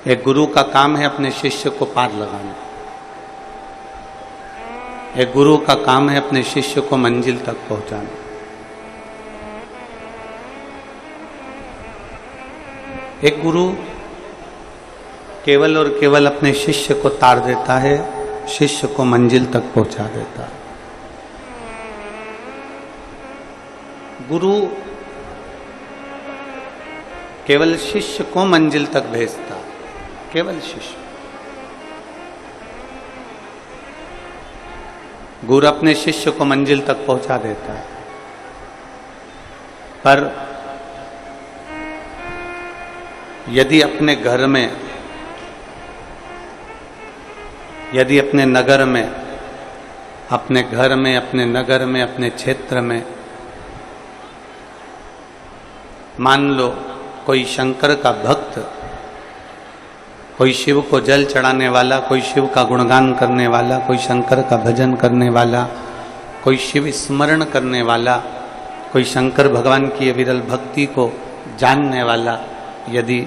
एक गुरु का काम है अपने शिष्य को पार लगाना। एक गुरु का काम है अपने शिष्य को मंजिल तक पहुंचाना। एक गुरु केवल और केवल अपने शिष्य को तार देता है, शिष्य को मंजिल तक पहुंचा देता है। गुरु केवल शिष्य को मंजिल तक भेजता है, केवल शिष्य। गुरु अपने शिष्य को मंजिल तक पहुंचा देता है, पर यदि अपने घर में, यदि अपने नगर में, अपने घर में, अपने नगर में, अपने क्षेत्र में मान लो कोई शंकर का भक्त, कोई शिव को जल चढ़ाने वाला, कोई शिव का गुणगान करने वाला, कोई शंकर का भजन करने वाला, कोई शिव स्मरण करने वाला, कोई शंकर भगवान की विरल भक्ति को जानने वाला यदि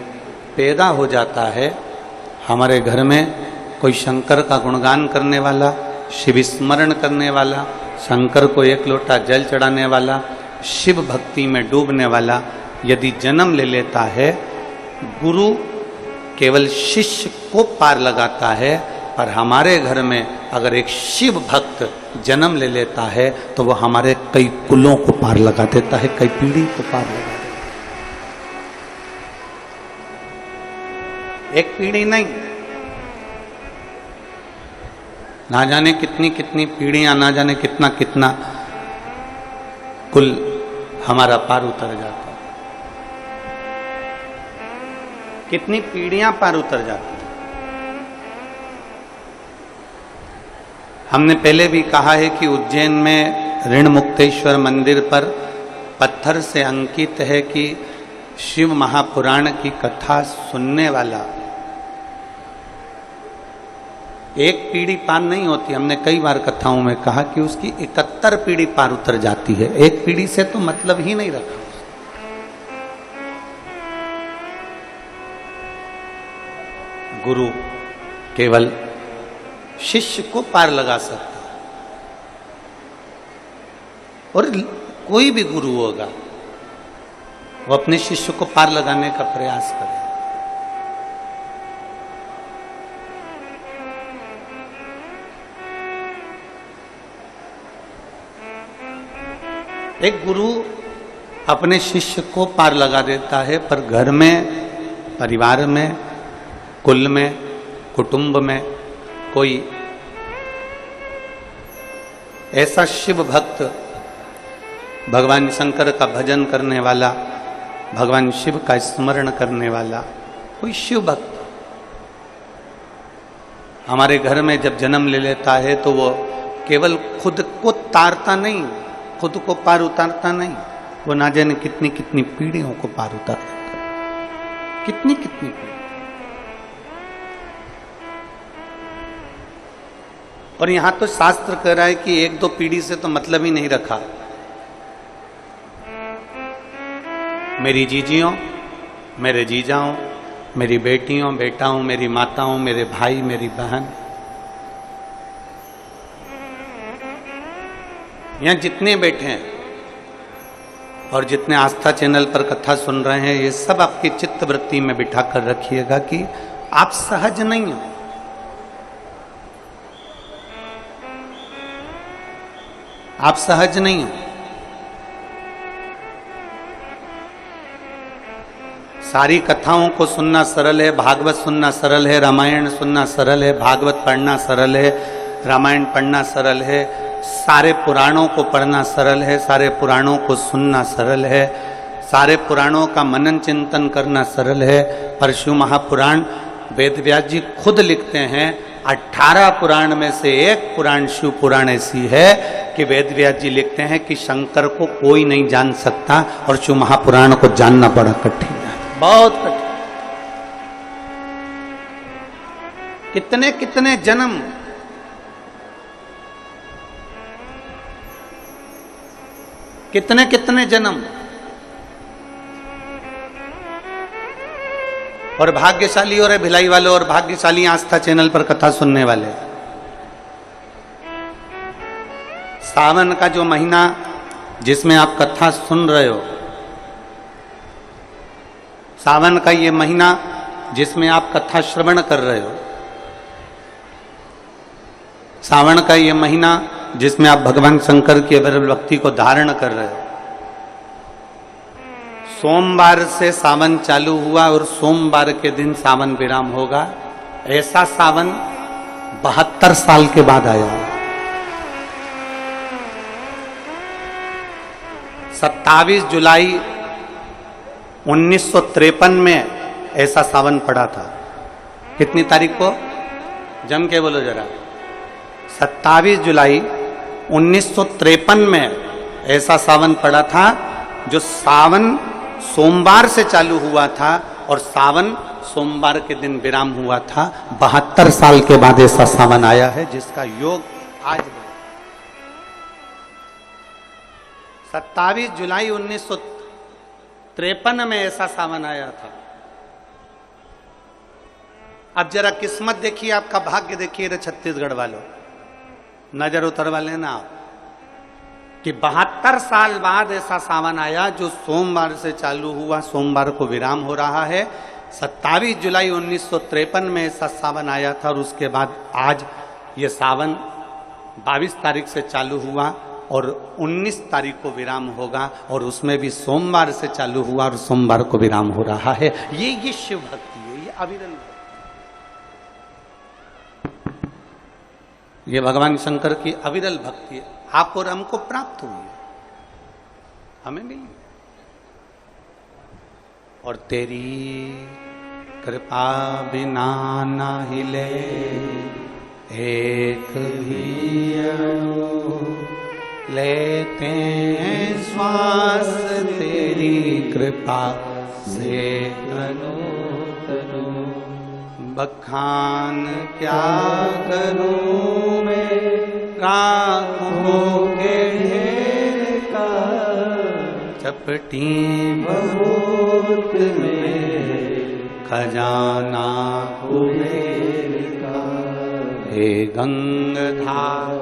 पैदा हो जाता है हमारे घर में, कोई शंकर का गुणगान करने वाला, शिव स्मरण करने वाला, शंकर को एक लोटा जल चढ़ाने वाला, शिव भक्ति में डूबने वाला यदि जन्म ले लेता है, गुरु केवल शिष्य को पार लगाता है, पर हमारे घर में अगर एक शिव भक्त जन्म ले लेता है तो वह हमारे कई कुलों को पार लगा देता है, कई पीढ़ी को पार लगा देता है। एक पीढ़ी नहीं, ना जाने कितनी कितनी पीढ़ियां, ना जाने कितना कितना कुल हमारा पार उतर जाता है। कितनी पीढ़ियां पार उतर जाती हैं। हमने पहले भी कहा है कि उज्जैन में ऋण मुक्तेश्वर मंदिर पर पत्थर से अंकित है कि शिव महापुराण की कथा सुनने वाला एक पीढ़ी पार नहीं होती। हमने कई बार कथाओं में कहा कि उसकी 71 पीढ़ी पार उतर जाती है। एक पीढ़ी से तो मतलब ही नहीं रखा। गुरु केवल शिष्य को पार लगा सकता है, और कोई भी गुरु होगा वो अपने शिष्य को पार लगाने का प्रयास करे। एक गुरु अपने शिष्य को पार लगा देता है, पर घर में, परिवार में, कुल में, कुटुंब में कोई ऐसा शिव भक्त, भगवान शंकर का भजन करने वाला, भगवान शिव का स्मरण करने वाला कोई शिव भक्त हमारे घर में जब जन्म ले लेता है तो वो केवल खुद को तारता नहीं, खुद को पार उतारता नहीं, वो ना जाने कितनी कितनी पीढ़ियों को पार उतार देता है। कितनी कितनी पीढ़ी। और यहां तो शास्त्र कह रहा है कि एक दो पीढ़ी से तो मतलब ही नहीं रखा। मेरी जीजियों, मेरे जीजाओं, मेरी बेटियों, बेटाओं, मेरी माताओं, मेरे भाई, मेरी बहन, यहां जितने बैठे हैं और जितने आस्था चैनल पर कथा सुन रहे हैं, ये सब आपकी चित्त वृत्ति में बिठा कर रखिएगा कि आप सहज नहीं हो। आप सहज नहीं हो। सारी कथाओं को सुनना सरल है, भागवत सुनना सरल है, रामायण सुनना सरल है, भागवत पढ़ना सरल है, रामायण पढ़ना सरल है, सारे पुराणों को पढ़ना सरल है, सारे पुराणों को सुनना सरल है, सारे पुराणों का मनन चिंतन करना सरल है। पर शिव महापुराण वेद व्यास जी खुद लिखते हैं, 18 पुराण में से एक पुराण शिव पुराण ऐसी है कि वेद व्यास जी लिखते हैं कि शंकर को कोई नहीं जान सकता, और शिव महापुराण को जानना बड़ा कठिन है, बहुत कठिन। कितने कितने जन्म, कितने कितने जन्म, और भाग्यशाली हो रहे भिलाई वालों, और भाग्यशाली आस्था चैनल पर कथा सुनने वाले। सावन का जो महीना जिसमें आप कथा सुन रहे हो, सावन का ये महीना जिसमें आप कथा श्रवण कर रहे हो, सावन का ये महीना जिसमें आप भगवान शंकर की अविरल भक्ति को धारण कर रहे हो। सोमवार से सावन चालू हुआ और सोमवार के दिन सावन विराम होगा। ऐसा सावन 72 साल के बाद आया। 27 जुलाई 1953 में ऐसा सावन पड़ा था। कितनी तारीख को? जम के बोलो जरा। 27 जुलाई 1953 में ऐसा सावन पड़ा था, जो सावन सोमवार से चालू हुआ था और सावन सोमवार के दिन विराम हुआ था। 72 साल के बाद ऐसा सावन आया है जिसका योग आज है। 27 जुलाई 1953 में ऐसा सावन आया था। अब जरा किस्मत देखिए, आपका भाग्य देखिए रे छत्तीसगढ़ वालों, नजर उतरवा लेना आप कि 72 साल बाद ऐसा सावन आया जो सोमवार से चालू हुआ, सोमवार को विराम हो रहा है। 27 जुलाई 1953 में ऐसा सावन आया था और उसके बाद आज ये सावन 22 तारीख से चालू हुआ और 19 तारीख को विराम होगा, और उसमें भी सोमवार से चालू हुआ और सोमवार को विराम हो रहा है। ये शिव भक्ति है, ये अविरल भक्ति, ये भगवान शंकर की अविरल भक्ति है। आप और हमको प्राप्त हुई है, हमें मिली। और तेरी कृपा बिना ना हिले एक भी अणु, लेते हैं श्वास तेरी कृपा से तनु तनु। बखान क्या करूं मैं राखों के ढेर का, चपटी बहुत में खजाना कुबेर का। हे गंगाधार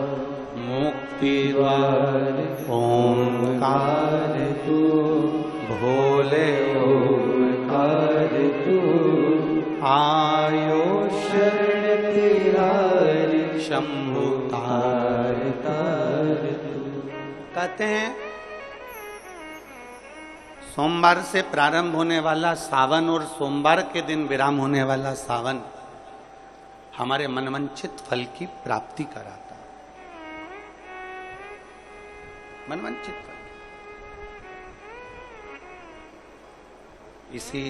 मुक्तिवार ओंकार तू, भोले ओंकार तू। आयो शरण तेरा शंभु तार तार तू। कहते हैं सोमवार से प्रारंभ होने वाला सावन और सोमवार के दिन विराम होने वाला सावन हमारे मनवांछित फल की प्राप्ति कराता है। मनवांछित फल। इसी